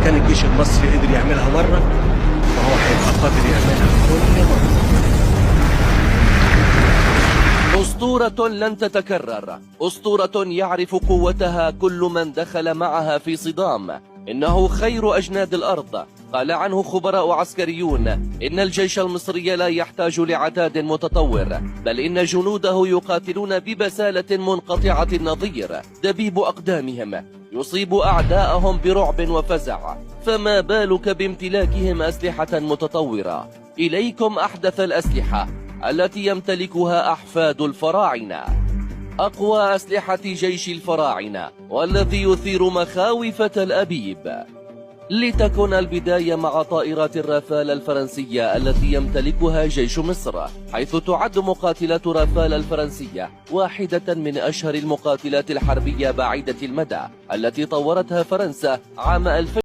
كان الجيش المصري قدر يعملها مرة، فهو هيبقى قادر يعملها كل مرة. أسطورة لن تتكرر، أسطورة يعرف قوتها كل من دخل معها في صدام. إنه خير أجناد الأرض. قال عنه خبراء عسكريون إن الجيش المصري لا يحتاج لعتاد متطور، بل إن جنوده يقاتلون ببسالة منقطعة النظير. دبيب أقدامهم يصيب أعداءهم برعب وفزع، فما بالك بامتلاكهم أسلحة متطورة. إليكم أحدث الأسلحة التي يمتلكها أحفاد الفراعنة. أقوى أسلحة جيش الفراعنة والذي يثير مخاوف تل أبيب. لتكن البداية مع طائرات الرافال الفرنسية التي يمتلكها جيش مصر، حيث تعد مقاتلات رافال الفرنسية واحدة من أشهر المقاتلات الحربية بعيدة المدى التي طورتها فرنسا عام 2000.